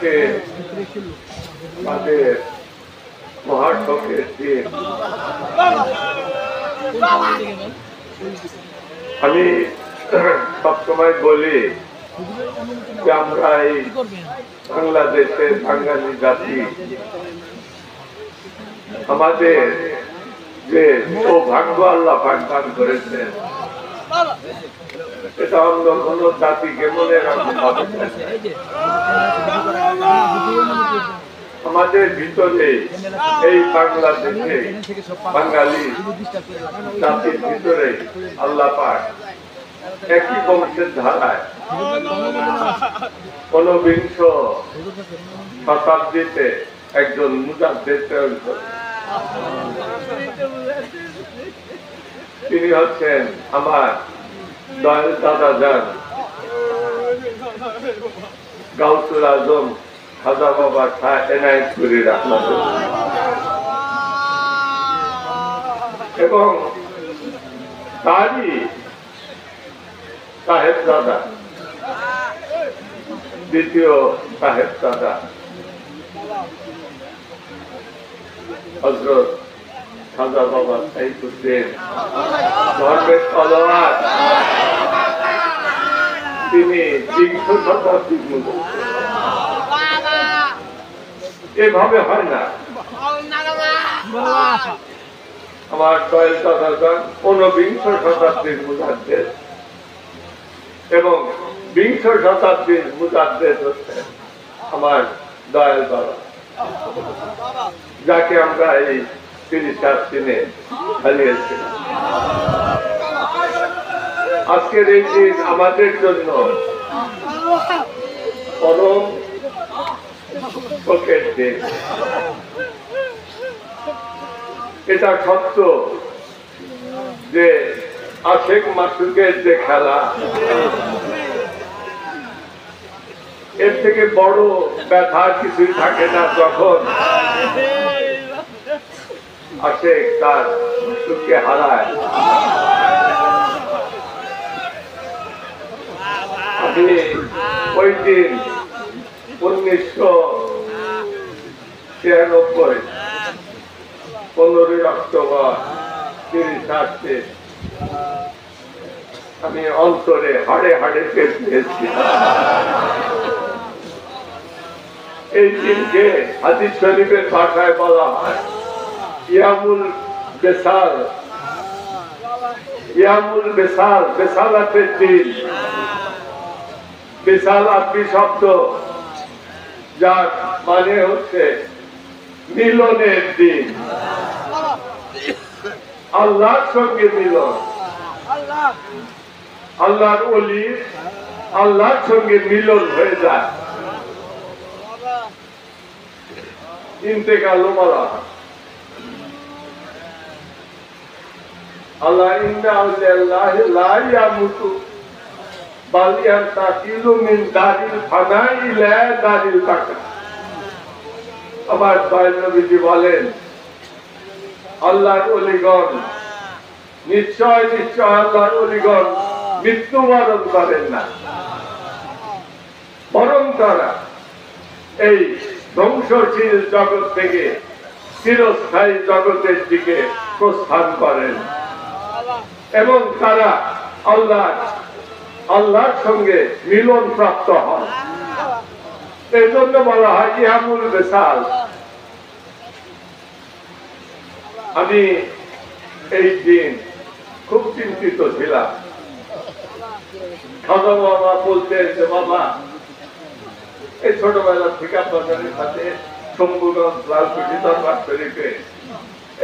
আজকে আমাদের মহাসড়কের দিন। আমি সবসময় বলি যে আমরা এই বাংলাদেশের বাঙালি জাতি আমাদের যে সৌভাগ্য আল্লাহ দান করেছেন এটা অন্য কোন জাতিকে মনে রাখতে হবে। আমাদের ভিতরে এই বাংলাদেশে বাঙালি জাতির ভিতরে আল্লাহ পাক একই বংশের ধারায় ঊনবিংশ শতাব্দীতে একজন মুজাদ্দিদ তৈরি করেন। তিনি হচ্ছেন আমার দয়াল দাদা যান গাউসুল আজম খাজা বাবা শাহ এনায়েতপুরী রাহমাতুল্লাহ, এবং তারই সাহেবজাদা দ্বিতীয় সাহেবজাদা হযরত খাজা বাবা সাইফুদ্দিন ধর্মের তলোয়ার, তিনি বিংশ শতাব্দীর মূল। এভাবে হয় না। আমার দয়াল দাদাগণ ঊনবিংশ শতাব্দীর মুজাদ্দিদ এবং বিংশ শতাব্দীর মুজাদ্দিদ হচ্ছে আমার দয়াল বাবা, যাকে আমরা এই ৩০ দিনে হারিয়েছিলাম। আজকের এই দিন আমাদের জন্য পরম শোকের দিন। এটা সত্য যে আশেক মাসুকের যে খেলা, এর থেকে বড় ব্যথা কিছুই থাকে না যখন আশেক তার মাসুককে হারায়। আমি ওই দিন 1993 15 অক্টোবর 30 আমি অন্তরে হাড়ে হাড়ে পেয়েছি। এই দিনকে হাদিস শরীফের ভাষায় বলা হয় ইয়ামুল বেসাল, ইয়ামুল বেসাল, বেসালাতের দিন। বেসাল আরবি শব্দ, যার মানে হচ্ছে মিলনের দিন, আল্লাহর সঙ্গে মিলন। আল্লাহর ওলি আল্লাহর সঙ্গে মিলন হয়ে যায়, ইন্তেকাল বলা হয়। আল্লাহ ইন্না আউলিয়াল্লাহি লা ইয়ামুতু বাল ইয়ান্তাকিলু মিন দারিল ফানাই ইলা দারিল বাকা। আমার দয়াল নবীজি বলেন, আল্লাহর ওলিগণ নিশ্চয় নিশ্চয় আল্লাহর ওলিগণ মৃত্যুবরণ করেন না, বরং তারা এই ধ্বংসশীল জগৎ থেকে চিরস্থায়ী জগতের দিকে প্রস্থান করেন এবং তারা আল্লাহর সঙ্গে মিলন প্রাপ্ত হন। এই জন্য বলা হয় ইয়ামুল বেসাল। আমি এই দিন খুব চিন্তিত ছিলাম। খাজা বাবা বলতেন যে বাবা, এই ছোটবেলা থেকে আপনাদের সাথে শম্ভুগঞ্জ লালকুঠি দরবার শরীফে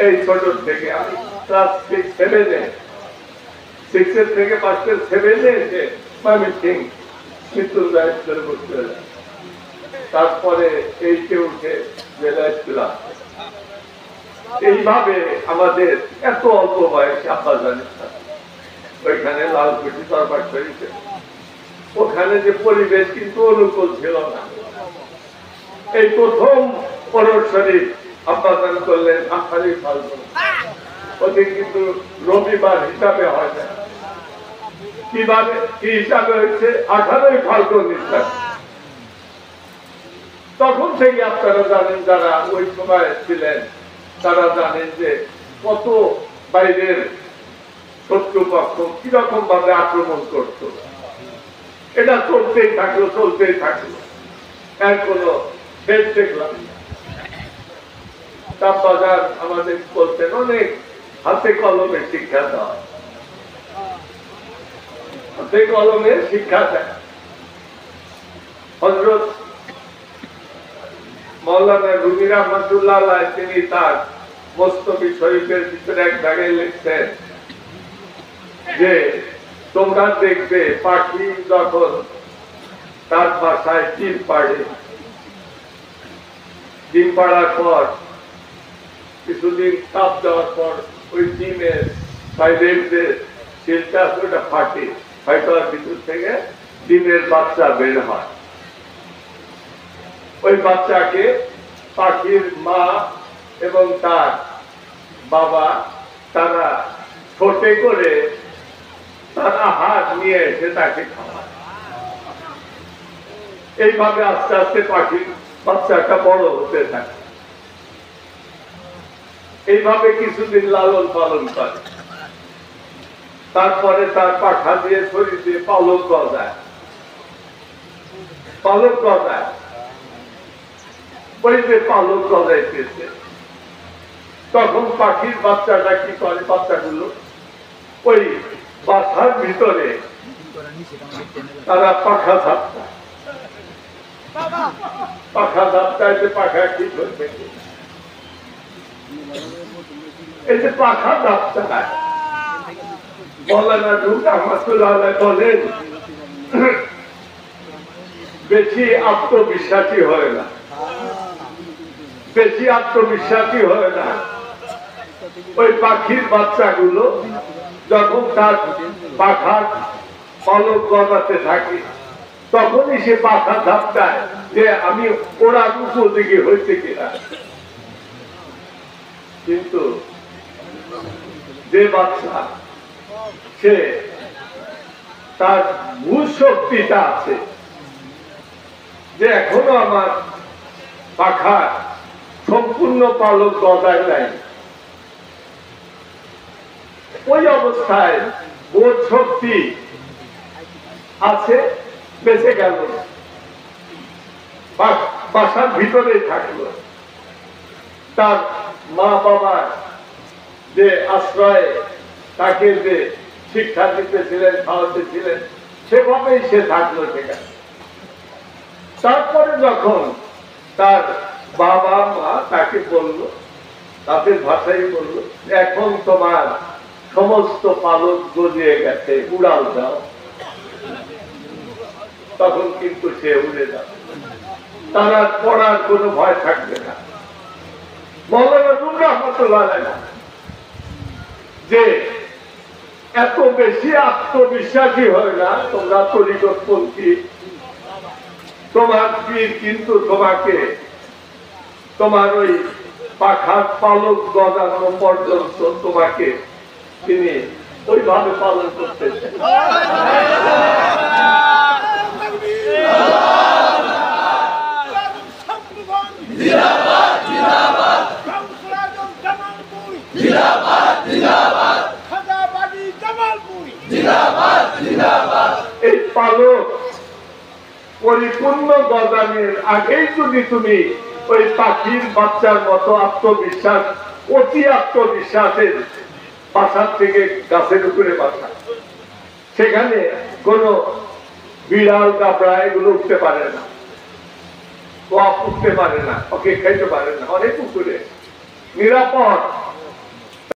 এই ছোট থেকে আমি ক্লাস 6-7-এ 6 থেকে 5-7-এ এসে ময়মনসিং মৃত্যুঞ্জয় স্কুলে ভর্তি হলাম। তারপরে এইটে উঠে জেলায় ছিলাম। এইভাবে আমাদের এত অল্প বয়সে আব্বা জানিস ওইখানে লালকুঠি দরবার শরীফে, ওখানে যে পরিবেশ কিন্তু অনুকূল ছিল না। এই প্রথম পরশ শরীফ আব্বাজান করলেন 18 ফাল্গুন। ওদের কিন্তু রবিবার হিসাবে হয় না, কিভাবে কি হিসাবে হচ্ছে 18 ফাল্গুন হিসাবে। তখন থেকে আপনারা জানেন, যারা ওই সময় ছিলেন তারা জানেন যে কত বাইরের শত্রুপক্ষ কিরকম ভাবে আক্রমণ করত। এটা চলতেই থাকলো, চলতেই থাকলো, এর কোনো শেষ দেখলাম না। বাজার আমাদের বলতেন অনেক হাতে কলমে শিক্ষা দেওয়া, হাতে কলমে শিক্ষা দেয়। হযরত মাওলানা রুমি রহমাতুল্লাহ আলাইহি তিনি তার মুস্তফি শরীফের ভিতরে এক জায়গায় লিখছেন যে তোমরা দেখবে পাখি যখন তার বাসায় ডিম পাড়ে, ডিম পাড়ার পর কিছুদিন তাপ দেওয়ার পর ওই ডিমের বাইরের যে শিলটা ওটা ফাটে, ফাটার ভিতর থেকে ডিমের বাচ্চা বের হয়। ওই বাচ্চাকে পাখির মা এবং তার বাবা তারা ছোটে করে তারা হাত নিয়ে এসে তাকে খাওয়ায়। এইভাবে আস্তে আস্তে পাখির বাচ্চাটা বড় হতে থাকে। এইভাবে কিছুদিন লালন পালন করে, তারপরে তার পাখা দিয়ে শরীর দিয়ে পালক গজায়, পালক গজায়। ওই যে পালক গজাইতেছে তখন পাখির বাচ্চাটা কি করে, বাচ্চাগুলো ওই বাসার ভিতরে তারা পাখা ঝাপটায়, পাখা ঝাপটায় যে পাখা কি করবে, এই যে পাখা ঝাপটায় মাওলানা রুমি রহমাতুল্লাহ আলাইহি বলেন বেশি আত্মবিশ্বাসী হয় না, বেশি আত্মবিশ্বাসী হয় না। ওই পাখির বাচ্চাগুলো যখন তার পাখার পালক গজাতে থাকে তখনই সে পাখা ঝাপটায় যে আমি ওড়ার উপযোগী হয়েছে কিনা। কিন্তু যে বাচ্চা সে তার ভূ শক্তিটা আছে যে এখনো আমার পাখা সম্পূর্ণ পালক গজায় নাই, ওই অবস্থায় বোধ শক্তি আছে, বেঁচে গেল, বাসার ভিতরেই থাকলো। তার মা বাবার যে আশ্রয়ে তাকে যে শিক্ষা দিতেছিলেন, খাওয়াতেছিলেন, সেভাবেই সে থাকলো সেখানে। তারপরে যখন তার বাবা মা তাকে বলল, তাদের ভাষাই বলল, এখন তোমার সমস্ত পালক গজিয়ে গেছে, উড়াল দাও। তখন কিন্তু সে উড়ে যাবে, তার পড়ার কোনো ভয় থাকবে না। মাওলানা রুমি রহমাতুল্লাহ আলাইহি যে এত বেশি আত্মবিশ্বাসী হয় না, তোমরা তরিকতপন্থী, তোমার পীর কিন্তু তোমাকে তোমার ওই পাখার পালক গজানো পর্যন্ত তোমাকে তিনি ওইভাবে পালন করতেছেন। এই পালক পরিপূর্ণ গজানের আগেই যদি তুমি ওই পাখির বাচ্চার মতো আত্মবিশ্বাস, অতি আত্মবিশ্বাসের বাসার থেকে গাছের উপরে বাসা, সেখানে কোনো বিড়াল গাবড়া এগুলো উঠতে পারে না, উঠতে পারে না, ওকে খাইতে পারে না, অনেক উপরে নিরাপদ।